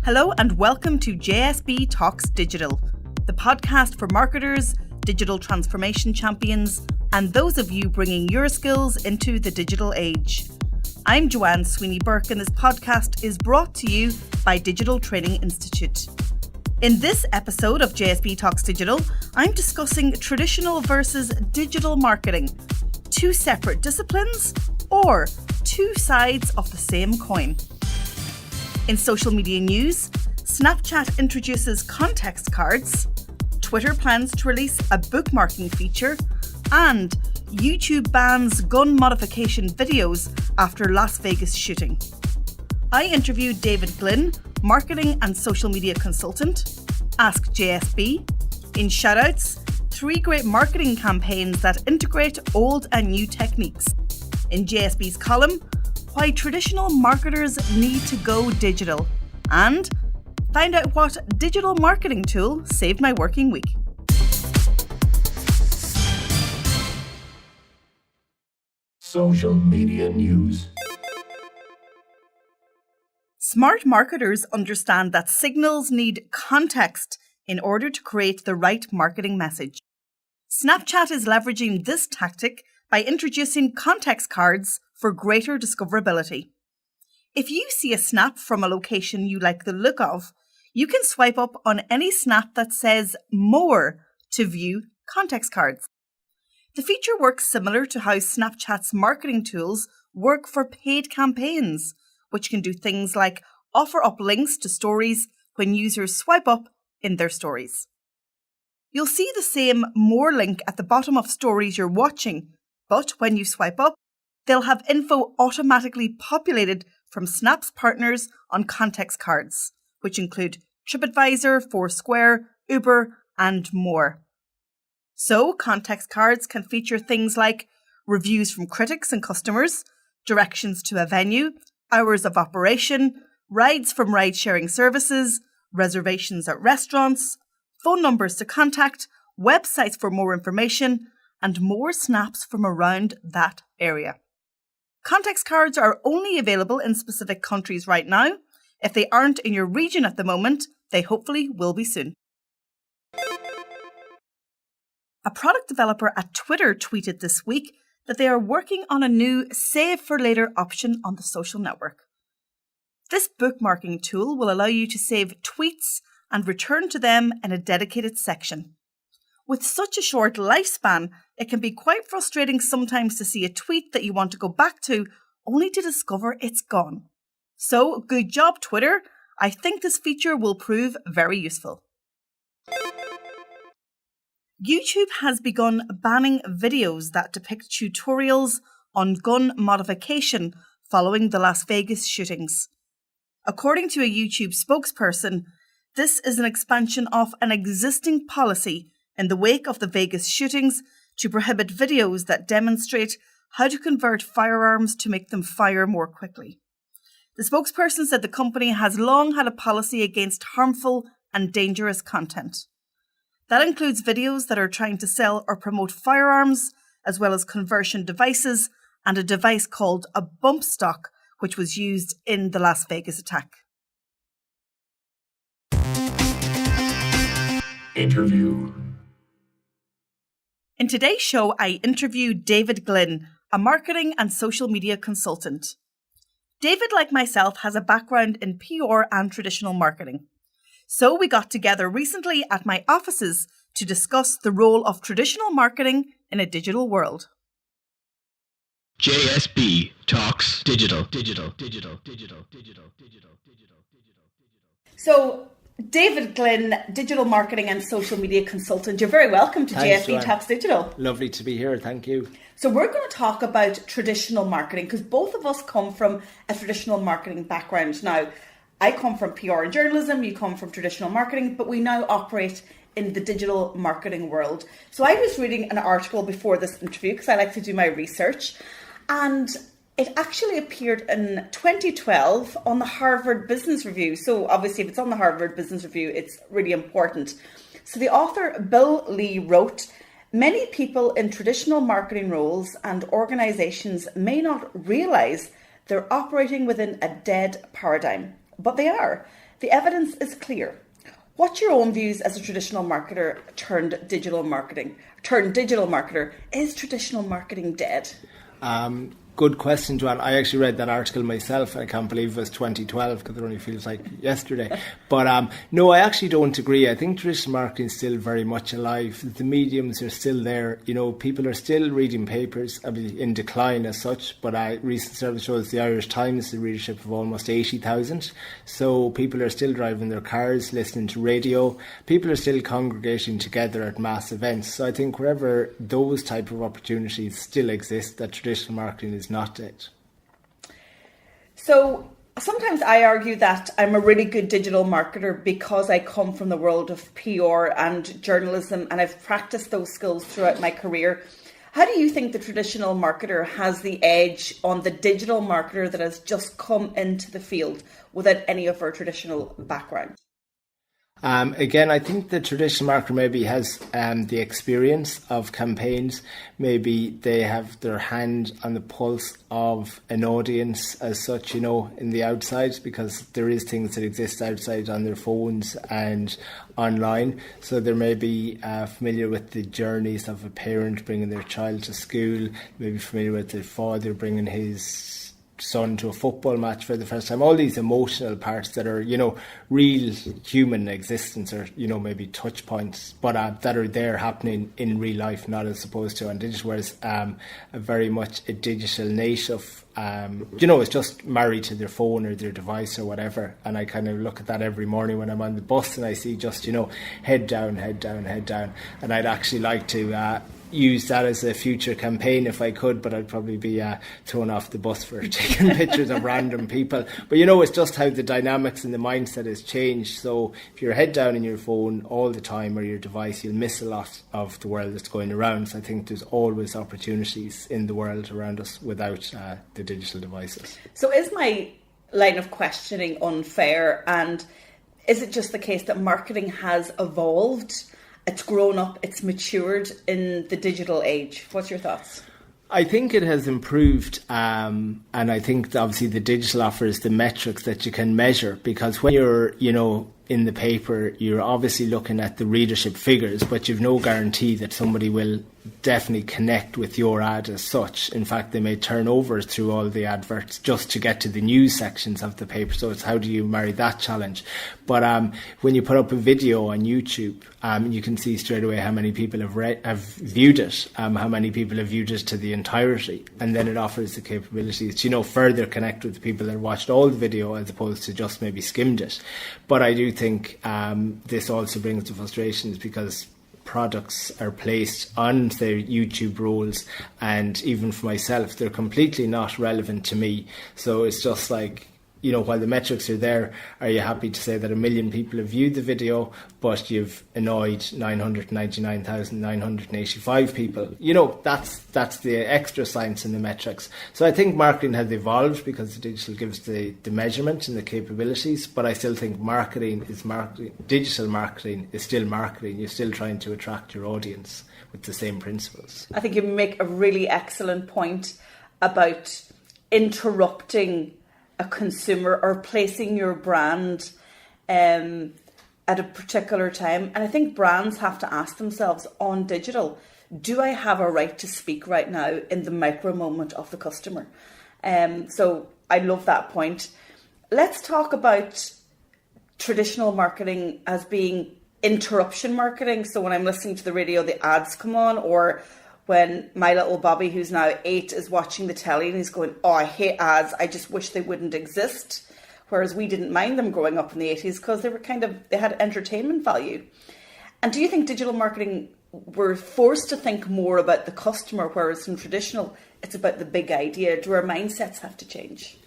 Hello and welcome to JSB Talks Digital, the podcast for marketers, digital transformation champions, and those of you bringing your skills into the digital age. I'm Joanne Sweeney-Burke and this podcast is brought to you by Digital Training Institute. In this episode of JSB Talks Digital, I'm discussing traditional versus digital marketing, two separate disciplines or two sides of the same coin. In social media news, Snapchat introduces context cards, Twitter plans to release a bookmarking feature, and YouTube bans gun modification videos after Las Vegas shooting. I interviewed David Glynn, marketing and social media consultant, Ask JSB, in shoutouts, 3 great marketing campaigns that integrate old and new techniques, in JSB's column, why traditional marketers need to go digital, and find out what digital marketing tool saved my working week. Social media news. Smart marketers understand that signals need context in order to create the right marketing message. Snapchat is leveraging this tactic by introducing context cards for greater discoverability. If you see a snap from a location you like the look of, you can swipe up on any snap that says more to view context cards. The feature works similar to how Snapchat's marketing tools work for paid campaigns, which can do things like offer up links to stories when users swipe up in their stories. You'll see the same more link at the bottom of stories you're watching, but when you swipe up, they'll have info automatically populated from Snap's partners on context cards, which include TripAdvisor, Foursquare, Uber, and more. So, context cards can feature things like reviews from critics and customers, directions to a venue, hours of operation, rides from ride-sharing services, reservations at restaurants, phone numbers to contact, websites for more information, and more snaps from around that area. Context cards are only available in specific countries right now. If they aren't in your region at the moment, they hopefully will be soon. A product developer at Twitter tweeted this week that they are working on a new Save for Later option on the social network. This bookmarking tool will allow you to save tweets and return to them in a dedicated section. With such a short lifespan, it can be quite frustrating sometimes to see a tweet that you want to go back to only to discover it's gone. So, good job, Twitter. I think this feature will prove very useful. YouTube has begun banning videos that depict tutorials on gun modification following the Las Vegas shootings. According to a YouTube spokesperson, this is an expansion of an existing policy in the wake of the Vegas shootings to prohibit videos that demonstrate how to convert firearms to make them fire more quickly. The spokesperson said the company has long had a policy against harmful and dangerous content. That includes videos that are trying to sell or promote firearms, as well as conversion devices and a device called a bump stock, which was used in the Las Vegas attack. Interview. In today's show, I interviewed David Glynn, a marketing and social media consultant. David, like myself, has a background in PR and traditional marketing. So we got together recently at my offices to discuss the role of traditional marketing in a digital world. JSB Talks Digital. So, David Glynn, digital marketing and social media consultant, you're very welcome to Thanks, JSB Joanne. Talks Digital. Lovely to be here, thank you. So we're going to talk about traditional marketing because both of us come from a traditional marketing background. Now, I come from PR and journalism, you come from traditional marketing, but we now operate in the digital marketing world. So I was reading an article before this interview because I like to do my research, and it actually appeared in 2012 on the Harvard Business Review. So obviously if it's on the Harvard Business Review, it's really important. So the author, Bill Lee, wrote, "Many people in traditional marketing roles and organizations may not realize they're operating within a dead paradigm, but they are. The evidence is clear. What's your own views as a traditional marketer turned digital marketer? Is traditional marketing dead? Good question, Joanne. I actually read that article myself. I can't believe it was 2012 because it only feels like yesterday. But no, I actually don't agree. I think traditional marketing is still very much alive. The mediums are still there. People are still reading papers, in decline as such. But recent survey shows the Irish Times, the readership of almost 80,000. So people are still driving their cars, listening to radio. People are still congregating together at mass events. So I think wherever those type of opportunities still exist, that traditional marketing is not it. So sometimes I argue that I'm a really good digital marketer because I come from the world of PR and journalism, and I've practiced those skills throughout my career. How do you think the traditional marketer has the edge on the digital marketer that has just come into the field without any of our traditional background? Again, I think the traditional marketer maybe has the experience of campaigns. Maybe they have their hand on the pulse of an audience as such, in the outside, because there is things that exist outside on their phones and online. So they may be familiar with the journeys of a parent bringing their child to school, maybe familiar with the father bringing his son to a football match for the first time. All these emotional parts that are, real human existence, or, maybe touch points, but that are there happening in real life, not as opposed to on digital, whereas a very much a digital native, is just married to their phone or their device or whatever. And I kind of look at that every morning when I'm on the bus and I see just, head down, head down, head down. And I'd actually like to use that as a future campaign if I could, but I'd probably be thrown off the bus for taking pictures of random people. But it's just how the dynamics and the mindset has changed. So if you're head down in your phone all the time or your device, you'll miss a lot of the world that's going around. So I think there's always opportunities in the world around us without the digital devices. So is my line of questioning unfair, and is it just the case that marketing has evolved? It's grown up, it's matured in the digital age. What's your thoughts? I think it has improved, and I think that obviously the digital offers the metrics that you can measure, because when you're, in the paper, you're obviously looking at the readership figures, but you've no guarantee that somebody will definitely connect with your ad as such. In fact, they may turn over through all the adverts just to get to the news sections of the paper. So it's how do you marry that challenge? But when you put up a video on YouTube, you can see straight away how many people have viewed it, how many people have viewed it to the entirety, and then it offers the capabilities to further connect with the people that watched all the video as opposed to just maybe skimmed it. But I do think this also brings the frustrations, because products are placed on their YouTube rolls, and even for myself, they're completely not relevant to me. So it's just like, while the metrics are there, are you happy to say that 1 million people have viewed the video, but you've annoyed 999,985 people? That's the extra science in the metrics. So I think marketing has evolved because the digital gives the measurement and the capabilities, but I still think marketing is marketing. Digital marketing is still marketing. You're still trying to attract your audience with the same principles. I think you make a really excellent point about interrupting a consumer or placing your brand at a particular time. And I think brands have to ask themselves on digital, do I have a right to speak right now in the micro moment of the customer? So I love that point. Let's talk about traditional marketing as being interruption marketing. So when I'm listening to the radio, the ads come on, or when my little Bobby, who's now 8, is watching the telly and he's going, oh, I hate ads, I just wish they wouldn't exist. Whereas we didn't mind them growing up in the 80s because they had entertainment value. And do you think digital marketing were forced to think more about the customer, whereas in traditional, it's about the big idea? Do our mindsets have to change?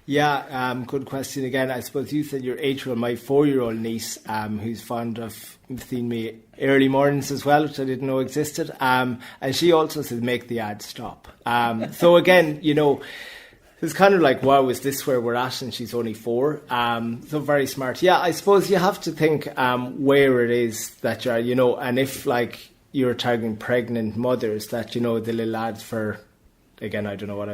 Yeah, good question again. I suppose you said your 8-year-old, my 4-year-old niece, who's fond of seeing me early mornings as well, which I didn't know existed. And she also says, make the ad stop. So again, it's kind of like, wow, is this where we're at? And she's only 4. So very smart. Yeah, I suppose you have to think where it is that you're, and if like you're targeting pregnant mothers, that, the little ads for, again, I don't know what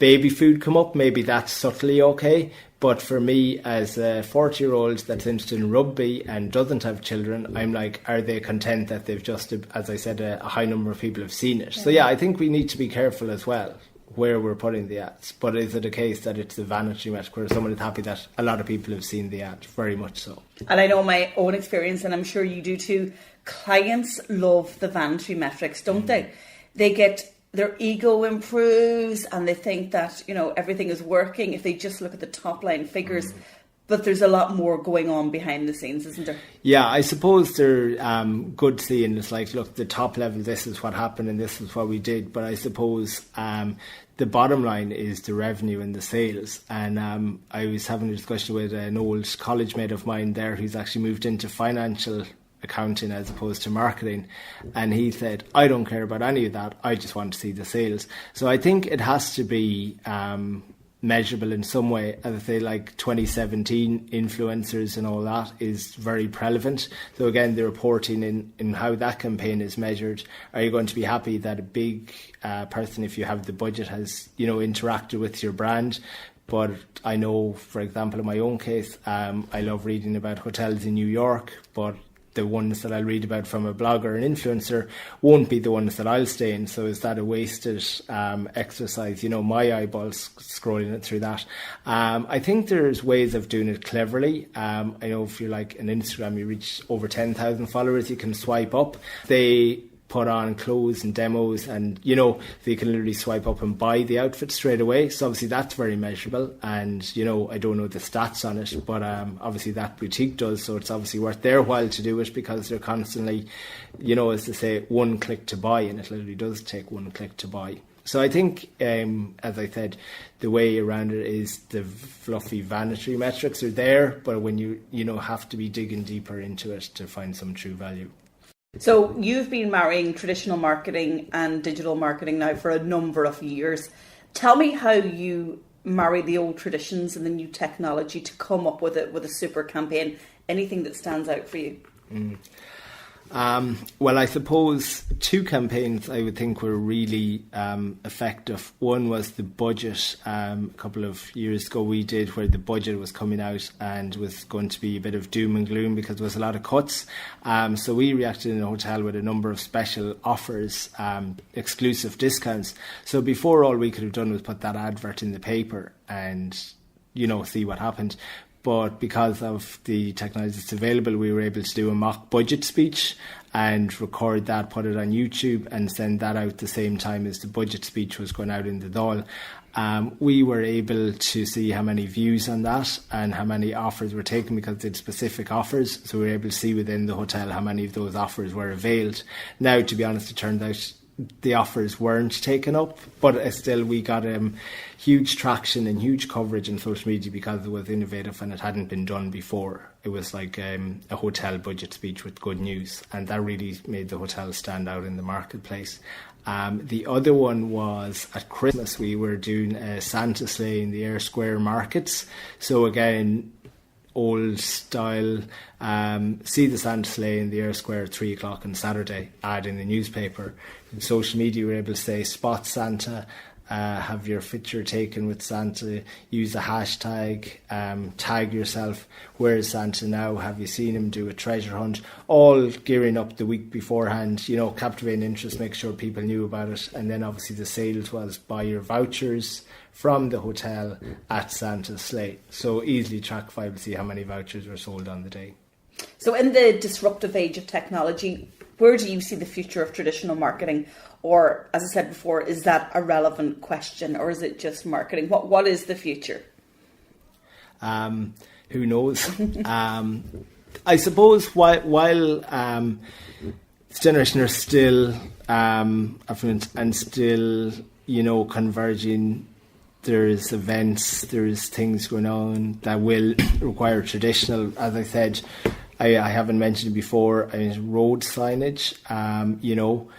baby food come up, maybe that's subtly okay. But for me, as a 40-year-old that's interested in rugby and doesn't have children, I'm like, are they content that they've just, as I said, a high number of people have seen it? So yeah, I think we need to be careful as well where we're putting the ads. But is it a case that it's a vanity metric where someone is happy that a lot of people have seen the ad? Very much so. And I know my own experience, and I'm sure you do too, clients love the vanity metrics, don't they? They get, their ego improves and they think that, you know, everything is working if they just look at the top line figures. But there's a lot more going on behind the scenes, isn't there? Yeah, I suppose they're good seeing. It's like, look, the top level, this is what happened and this is what we did. But I suppose the bottom line is the revenue and the sales. And I was having a discussion with an old college mate of mine there who's actually moved into financial accounting as opposed to marketing, and he said, I don't care about any of that, I just want to see the sales. So I think it has to be measurable in some way. As I say, like 2017 influencers and all that is very relevant. So again, the reporting in how that campaign is measured. Are you going to be happy that a big person, if you have the budget, has, you know, interacted with your brand? But I know, for example, in my own case, I love reading about hotels in New York, but the ones that I'll read about from a blogger or an influencer won't be the ones that I'll stay in. So is that a wasted exercise? You know, my eyeballs scrolling it through that. I think there's ways of doing it cleverly. I know if you're like an Instagram, you reach over 10,000 followers, you can swipe up. They put on clothes and demos, and you know, they can literally swipe up and buy the outfit straight away. So obviously that's very measurable, and you know, I don't know the stats on it, but obviously that boutique does, so it's obviously worth their while to do it, because they're constantly, you know, as they say, one click to buy, and it literally does take one click to buy. So I think, as I said, the way around it is the fluffy vanity metrics are there, but when you know, have to be digging deeper into it to find some true value. So you've been marrying traditional marketing and digital marketing now for a number of years. Tell me how you marry the old traditions and the new technology to come up with a super campaign. Anything that stands out for you? Well, I suppose two campaigns I would think were really effective. One was the budget. A couple of years ago we did, where the budget was coming out and was going to be a bit of doom and gloom because there was a lot of cuts. So we reacted in the hotel with a number of special offers, exclusive discounts. So before, all we could have done was put that advert in the paper and, you know, see what happened. But because of the technology that's available, we were able to do a mock budget speech and record that, put it on YouTube and send that out the same time as the budget speech was going out in the Dáil. We were able to see how many views on that and how many offers were taken, because they had specific offers. So we were able to see within the hotel how many of those offers were availed. Now, to be honest, it turned out the offers weren't taken up, but still we got huge traction and huge coverage in social media because it was innovative and it hadn't been done before. It was like a hotel budget speech with good news, and that really made the hotel stand out in the marketplace. The other one was at Christmas. We were doing a Santa sleigh in the Eyre Square markets. So again, old style, see the Santa sleigh in the Eyre Square at 3 o'clock on Saturday, ad in the newspaper. In social media, we were able to say, spot Santa, have your picture taken with Santa, use a hashtag, tag yourself, where is Santa now, have you seen him, do a treasure hunt, all gearing up the week beforehand, you know, captivating interest, make sure people knew about it. And then obviously the sales was buy your vouchers from the hotel at Santa's sleigh. So easily trackable to see how many vouchers were sold on the day. So in the disruptive age of technology, where do you see the future of traditional marketing? Or, as I said before, is that a relevant question, or is it just marketing? What is the future? Who knows? I suppose while this generation are still affluent and still, you know, converging, there's events, there's things going on that will require traditional. As I said, I haven't mentioned it before, road signage, you know,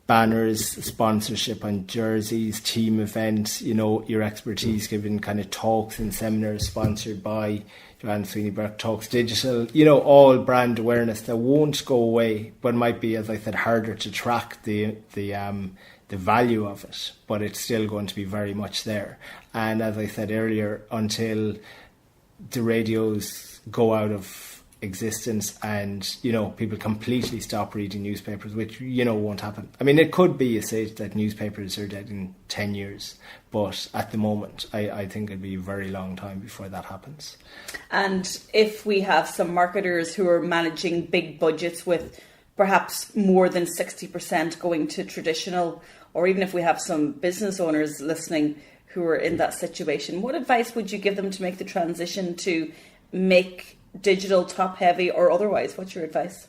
banners, sponsorship on jerseys, team events, your expertise given kind of talks and seminars sponsored by Joanne Sweeney Burke Talks Digital, all brand awareness that won't go away, but might be, as I said, harder to track the value of it, but it's still going to be very much there. And as I said earlier, until the radios go out of existence and people completely stop reading newspapers, which won't happen. I mean, it could be a stage that newspapers are dead in 10 years, but at the moment I think it'd be a very long time before that happens. And if we have some marketers who are managing big budgets with perhaps more than 60% going to traditional, or even if we have some business owners listening who are in that situation, what advice would you give them to make the transition to make digital top heavy or otherwise? What's your advice?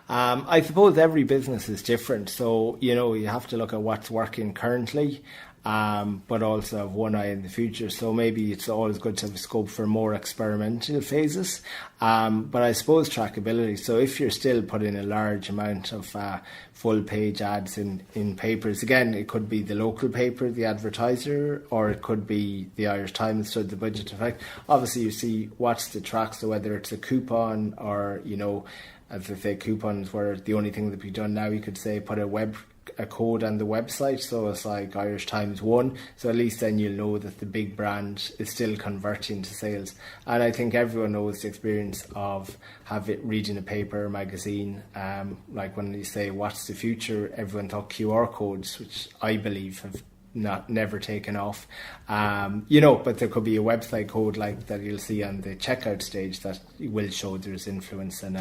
I suppose every business is different. So, you have to look at what's working currently, but also have one eye in the future. So maybe it's always good to have a scope for more experimental phases. But I suppose trackability. So if you're still putting a large amount of full page ads in papers, again, it could be the local paper, the advertiser, or it could be the Irish Times, so the budget effect. Obviously, you see what's the track. So whether it's a coupon or, as I say, coupons were the only thing that be done now. You could say put a code on the website, so it's like Irish Times 1, so at least then you'll know that the big brand is still converting to sales. And I think everyone knows the experience of reading a paper or magazine, like when you say what's the future, everyone thought QR codes, which I believe have never taken off, but there could be a website code like that you'll see on the checkout stage that will show there's influence and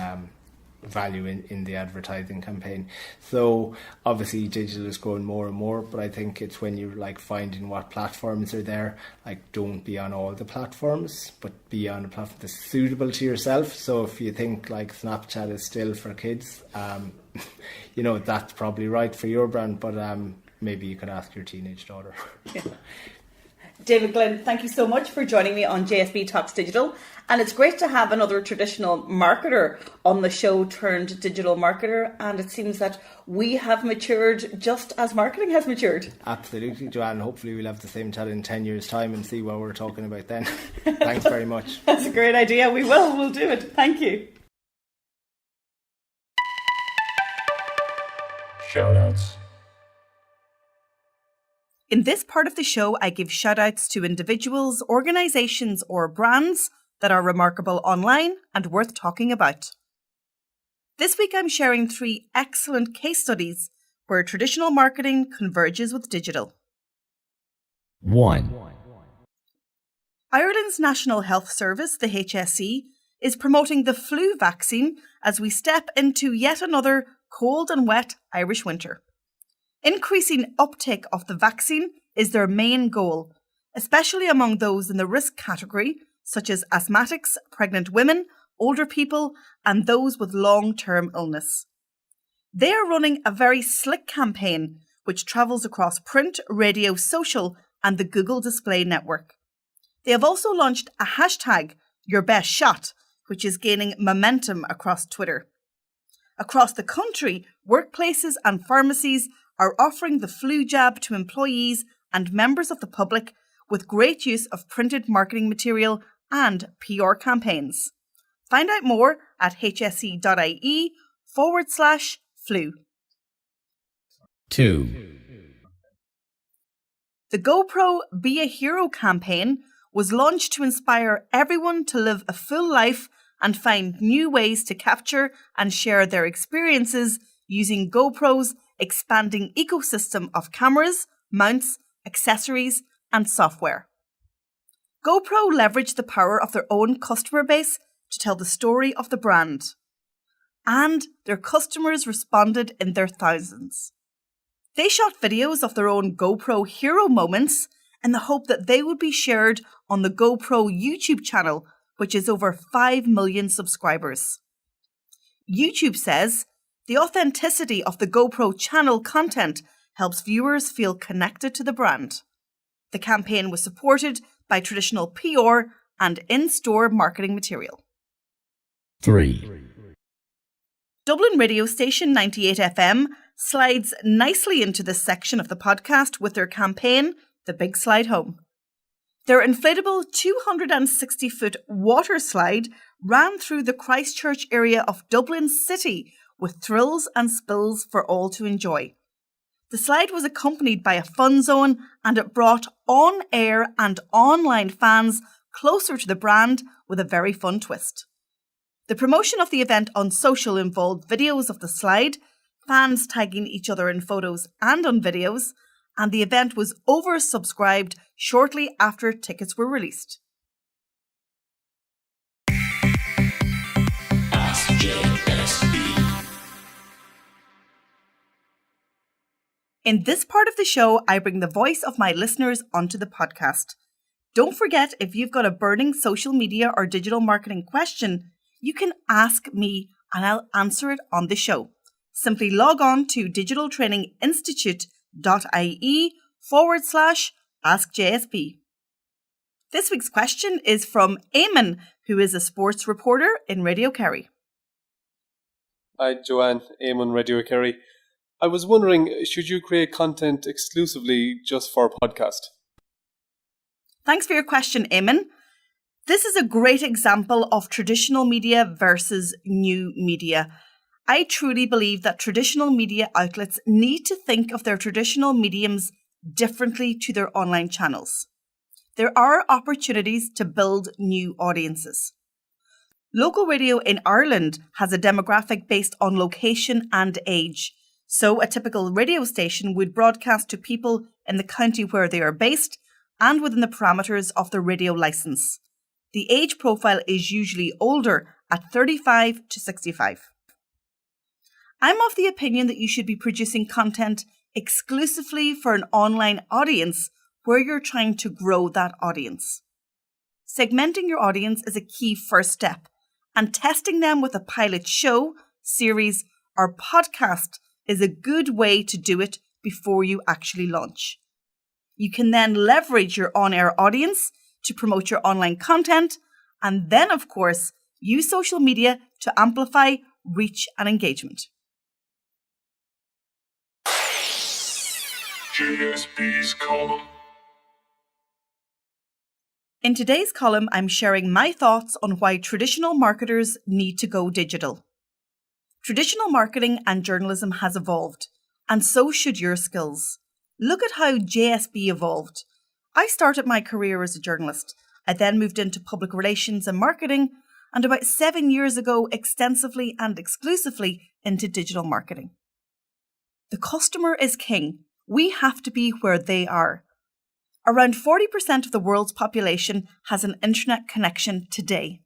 value in the advertising campaign. So obviously digital is growing more and more, but I think it's when you're like finding what platforms are there, like don't be on all the platforms, but be on a platform that's suitable to yourself. So if you think like Snapchat is still for kids, that's probably right for your brand, but maybe you could ask your teenage daughter. Yeah. David Glynn, thank you so much for joining me on JSB Talks Digital. And it's great to have another traditional marketer on the show turned digital marketer. And it seems that we have matured just as marketing has matured. Absolutely, Joanne. Hopefully we'll have the same chat in 10 years' time and see what we're talking about then. Thanks very much. That's a great idea. We will. We'll do it. Thank you. Shoutouts. In this part of the show, I give shout-outs to individuals, organisations or brands that are remarkable online and worth talking about. This week I'm sharing 3 excellent case studies where traditional marketing converges with digital. 1. Ireland's National Health Service, the HSE, is promoting the flu vaccine as we step into yet another cold and wet Irish winter. Increasing uptake of the vaccine is their main goal, especially among those in the risk category, such as asthmatics, pregnant women, older people, and those with long-term illness. They are running a very slick campaign which travels across print, radio, social, and the Google Display Network. They have also launched a hashtag, #YourBestShot, which is gaining momentum across Twitter. Across the country, workplaces and pharmacies are offering the flu jab to employees and members of the public with great use of printed marketing material and PR campaigns. Find out more at hse.ie/flu. 2. The GoPro Be a Hero campaign was launched to inspire everyone to live a full life and find new ways to capture and share their experiences using GoPro's expanding ecosystem of cameras, mounts, accessories, and software. GoPro leveraged the power of their own customer base to tell the story of the brand. And their customers responded in their thousands. They shot videos of their own GoPro hero moments in the hope that they would be shared on the GoPro YouTube channel, which is over 5 million subscribers. YouTube says, the authenticity of the GoPro channel content helps viewers feel connected to the brand. The campaign was supported by traditional PR and in-store marketing material. 3. Dublin radio station 98 FM slides nicely into this section of the podcast with their campaign, The Big Slide Home. Their inflatable 260-foot water slide ran through the Christchurch area of Dublin City with thrills and spills for all to enjoy. The slide was accompanied by a fun zone, and it brought on-air and online fans closer to the brand with a very fun twist. The promotion of the event on social involved videos of the slide, fans tagging each other in photos and on videos, and the event was oversubscribed shortly after tickets were released. Ask JSB. In this part of the show, I bring the voice of my listeners onto the podcast. Don't forget, if you've got a burning social media or digital marketing question, you can ask me and I'll answer it on the show. Simply log on to digitaltraininginstitute.ie/askjsb. This week's question is from Eamon, who is a sports reporter in Radio Kerry. Hi, Joanne, Eamon, Radio Kerry. I was wondering, should you create content exclusively just for a podcast? Thanks for your question, Eamon. This is a great example of traditional media versus new media. I truly believe that traditional media outlets need to think of their traditional mediums differently to their online channels. There are opportunities to build new audiences. Local radio in Ireland has a demographic based on location and age. So a typical radio station would broadcast to people in the county where they are based and within the parameters of the radio licence. The age profile is usually older at 35 to 65. I'm of the opinion that you should be producing content exclusively for an online audience where you're trying to grow that audience. Segmenting your audience is a key first step, and testing them with a pilot show, series, or podcast is a good way to do it before you actually launch. You can then leverage your on-air audience to promote your online content, and then, of course, use social media to amplify reach and engagement. JSB's column. In today's column, I'm sharing my thoughts on why traditional marketers need to go digital. Traditional marketing and journalism has evolved, and so should your skills. Look at how JSB evolved. I started my career as a journalist. I then moved into public relations and marketing, and about 7 years ago, extensively and exclusively into digital marketing. The customer is king. We have to be where they are. Around 40% of the world's population has an internet connection today.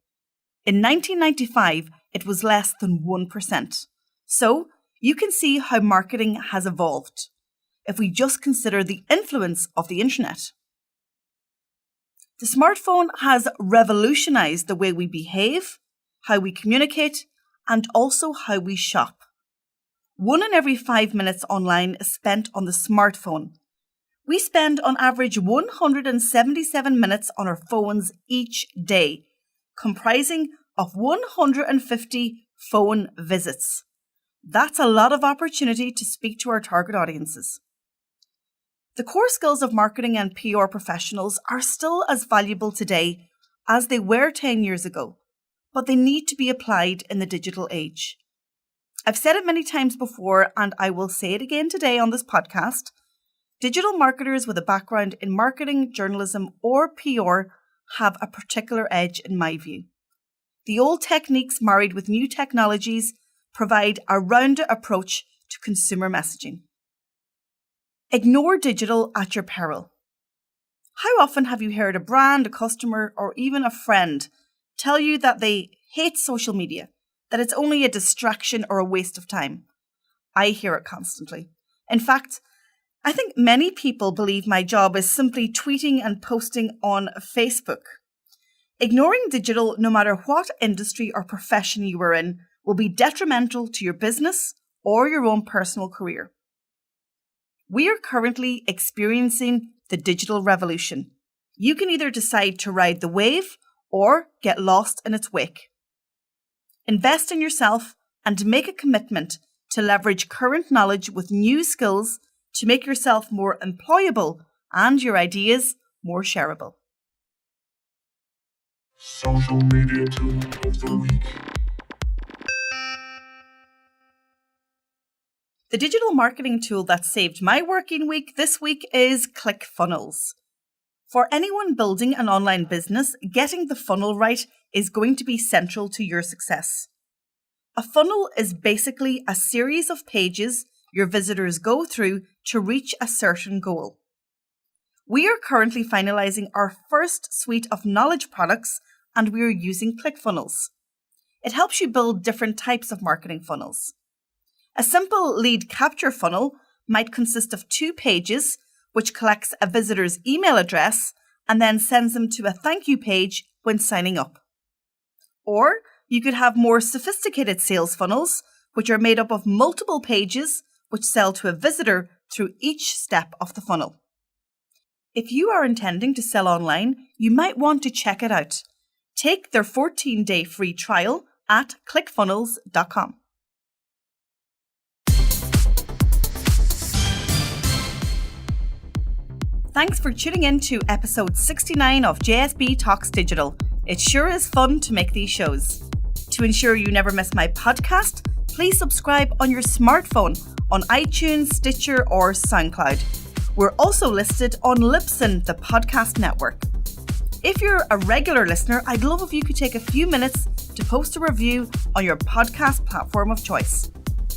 In 1995, it was less than 1%. So you can see how marketing has evolved if we just consider the influence of the internet. The smartphone has revolutionized the way we behave, how we communicate, and also how we shop. 1 in every 5 minutes online is spent on the smartphone. We spend on average 177 minutes on our phones each day, comprising of 150 phone visits. That's a lot of opportunity to speak to our target audiences. The core skills of marketing and PR professionals are still as valuable today as they were 10 years ago, but they need to be applied in the digital age. I've said it many times before, and I will say it again today on this podcast. Digital marketers with a background in marketing, journalism, or PR have a particular edge in my view. The old techniques married with new technologies provide a rounded approach to consumer messaging. Ignore digital at your peril. How often have you heard a brand, a customer, or even a friend tell you that they hate social media, that it's only a distraction or a waste of time? I hear it constantly. In fact, I think many people believe my job is simply tweeting and posting on Facebook. Ignoring digital, no matter what industry or profession you are in, will be detrimental to your business or your own personal career. We are currently experiencing the digital revolution. You can either decide to ride the wave or get lost in its wake. Invest in yourself and make a commitment to leverage current knowledge with new skills to make yourself more employable and your ideas more shareable. Social media tool of the week. The digital marketing tool that saved my working week this week is ClickFunnels. For anyone building an online business, getting the funnel right is going to be central to your success. A funnel is basically a series of pages your visitors go through to reach a certain goal. We are currently finalizing our first suite of knowledge products, and we are using ClickFunnels. It helps you build different types of marketing funnels. A simple lead capture funnel might consist of 2 pages, which collects a visitor's email address and then sends them to a thank you page when signing up. Or you could have more sophisticated sales funnels, which are made up of multiple pages which sell to a visitor through each step of the funnel. If you are intending to sell online, you might want to check it out. Take their 14-day free trial at clickfunnels.com. Thanks for tuning in to episode 69 of JSB Talks Digital. It sure is fun to make these shows. To ensure you never miss my podcast, please subscribe on your smartphone on iTunes, Stitcher, or SoundCloud. We're also listed on Libsyn, the podcast network. If you're a regular listener, I'd love if you could take a few minutes to post a review on your podcast platform of choice.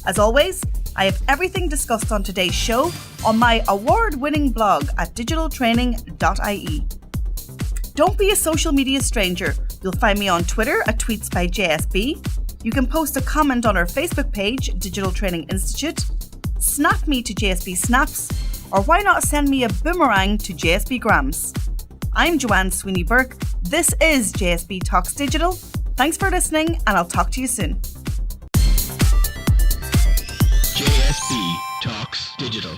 As always, I have everything discussed on today's show on my award-winning blog at digitaltraining.ie. Don't be a social media stranger. You'll find me on Twitter at Tweets by JSB. You can post a comment on our Facebook page, Digital Training Institute. Snap me to JSB Snaps, or why not send me a boomerang to JSB Grams. I'm Joanne Sweeney Burke. This is JSB Talks Digital. Thanks for listening, and I'll talk to you soon. JSB Talks Digital.